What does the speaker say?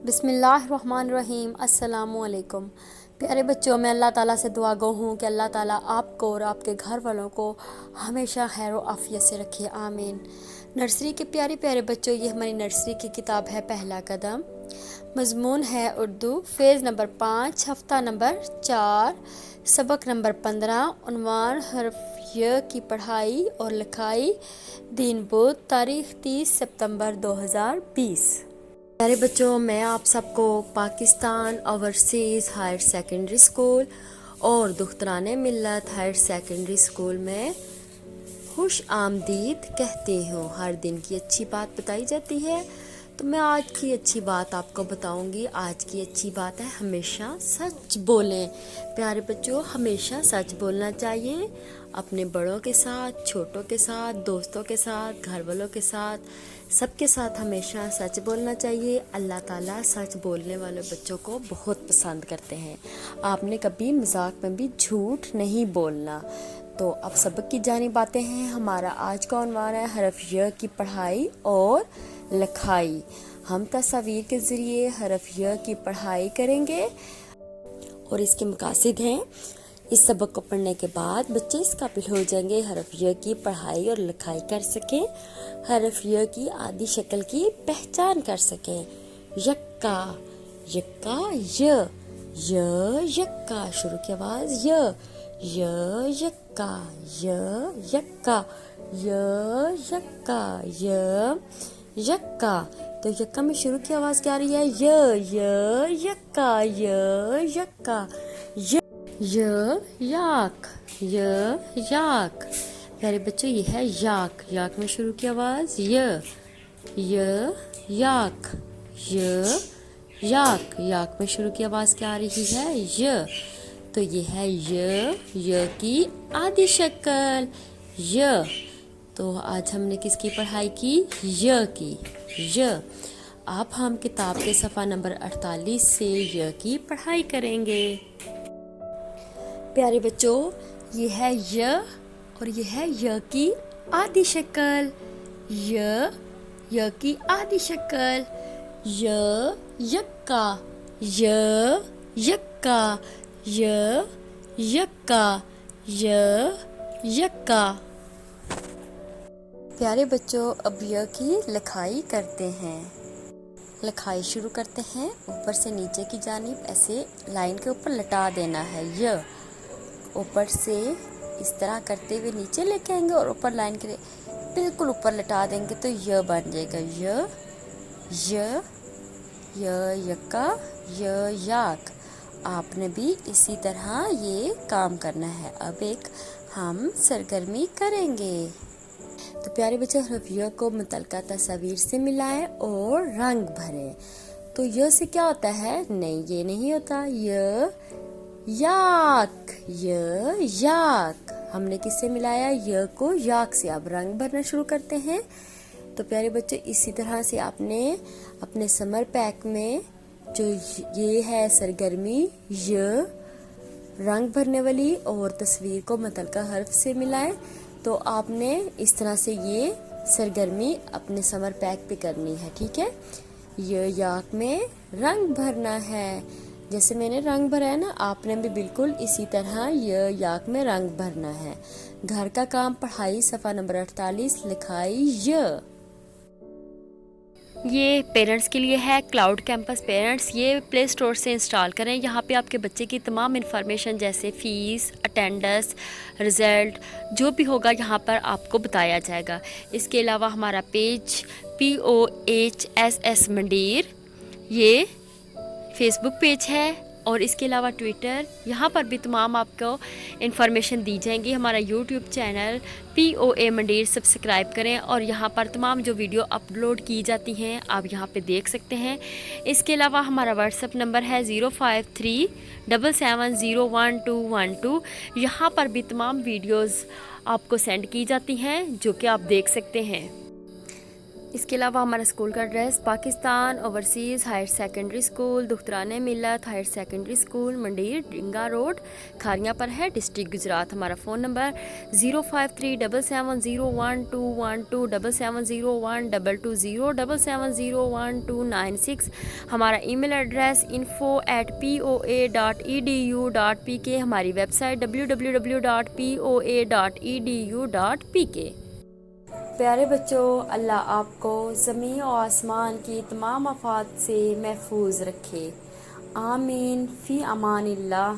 बिस्मिल्लाहिर्रहमानिर्रहीम। अस्सलामु अलैकुम। प्यारे बच्चों, मैं अल्लाह ताला से दुआ गो हूँ कि अल्लाह ताला आपको और आपके घर वालों को हमेशा खैर व आफियत से रखे, आमीन। नर्सरी के प्यारे प्यारे बच्चों, ये हमारी नर्सरी की किताब है पहला कदम। मज़मून है उर्दू, फ़ेज़ नंबर 5, हफ्ता नंबर 4, सबक नंबर 15। उन्वान हरफ य की पढ़ाई और लिखाई, दिन बुध, तारीख़ 30 सितंबर 2020। प्यारे बच्चों, मैं आप सबको Pakistan overseas higher secondary school और दुख्तरान मिल्लत हायर सेकेंडरी स्कूल में खुश आमदीद कहती हूँ। हर दिन की अच्छी बात बताई जाती है, तो मैं आज की अच्छी बात आपको बताऊंगी। आज की अच्छी बात है, हमेशा सच बोलें। प्यारे बच्चों, हमेशा सच बोलना चाहिए, अपने बड़ों के साथ, छोटों के साथ, दोस्तों के साथ, घर वालों के साथ, सबके साथ हमेशा सच बोलना चाहिए। अल्लाह ताला सच बोलने वाले बच्चों को बहुत पसंद करते हैं। आपने कभी मजाक में भी झूठ नहीं बोलना। तो अब सबक की जानिब आते हैं। हमारा आज का उन्वान है हरफ य की पढ़ाई और लिखाई। हम तस्वीर के ज़रिए हरफ य की पढ़ाई करेंगे और इसके मकासद हैं। इस सबक को पढ़ने के बाद बच्चे इस काबिल हो जाएंगे हरफ य की पढ़ाई और लिखाई कर सकें, हरफ य की आदि शक्ल की पहचान कर सकें। यक्का, यक्का, यक्का, शुरू की आवाज़ यक्का, यक्का, यक्का, यक्का। तो यक्का में शुरू की आवाज़ क्या आ रही है? यक्का, यक्का, याक, याक। प्यारे बच्चों, ये है याक। याक में शुरू की आवाज़ याक, याक। याक में शुरू की आवाज़ क्या आ रही है? तो ये है य की आदि शक्ल य। तो आज हमने किसकी पढ़ाई की? य की, य। अब हम किताब के सफ़ा नंबर 48 से य की पढ़ाई करेंगे। प्यारे बच्चों, ये है य और ये है य की आदि शक्ल। य की आदि शक्ल यक्का, यक्का, यक्का, यक्का। प्यारे बच्चों, अब य की लिखाई करते हैं। लिखाई शुरू करते हैं। ऊपर से नीचे की जानिब ऐसे लाइन के ऊपर लटा देना है। य ऊपर से इस तरह करते हुए नीचे लेके आएंगे और ऊपर लाइन के बिल्कुल ऊपर लटा देंगे तो य बन जाएगा। यक्का, याक। आपने भी इसी तरह ये काम करना है। अब एक हम सरगर्मी करेंगे। तो प्यारे बच्चे, हरफ य को मुतलका तस्वीर से मिलाएं और रंग भरें। तो य से क्या होता है? नहीं, ये नहीं होता। याक, याक। हमने किससे मिलाया? य को याक से। अब रंग भरना शुरू करते हैं। तो प्यारे बच्चे, इसी तरह से आपने अपने समर पैक में जो ये है सरगर्मी य रंग भरने वाली और तस्वीर को मुतलका हर्फ से मिलाएं। तो आपने इस तरह से ये सरगर्मी अपने समर पैक पे करनी है, ठीक है। ये याक में रंग भरना है। जैसे मैंने रंग भरा है ना, आपने भी बिल्कुल इसी तरह ये याक में रंग भरना है। घर का काम पढ़ाई सफ़ा नंबर 48, लिखाई ये पेरेंट्स के लिए है। क्लाउड कैंपस पेरेंट्स, ये प्ले स्टोर से इंस्टॉल करें। यहाँ पे आपके बच्चे की तमाम इन्फॉर्मेशन जैसे फ़ीस, अटेंडेंस, रिज़ल्ट जो भी होगा यहाँ पर आपको बताया जाएगा। इसके अलावा हमारा पेज POHSS मंडीर, ये फेसबुक पेज है और इसके अलावा ट्विटर, यहाँ पर भी तमाम आपको इन्फॉर्मेशन दी जाएंगी। हमारा यूट्यूब चैनल POA मंडीर सब्सक्राइब करें और यहाँ पर तमाम जो वीडियो अपलोड की जाती हैं आप यहाँ पे देख सकते हैं। इसके अलावा हमारा व्हाट्सएप नंबर है 05377701212। यहाँ पर भी तमाम वीडियोज़ आपको सेंड की जाती हैं जो कि आप देख सकते हैं। اس کے علاوہ ہمارا اسکول کا address Pakistan overseas higher secondary school Dukhtaran Millat higher secondary school منڈیر ڈنگا روڈ کھاریاں پر ہے، ڈسٹرکٹ گجرات۔ ہمارا فون نمبر 053770121 770122077077012296۔ ہمارا ای میل ایڈریس info@poa.edu.pk، ہماری ویب سائٹ www.poa.edu.pk۔ پیارے بچوں، اللہ آپ کو زمین و آسمان کی تمام آفات سے محفوظ رکھے، آمین، فی امان اللہ۔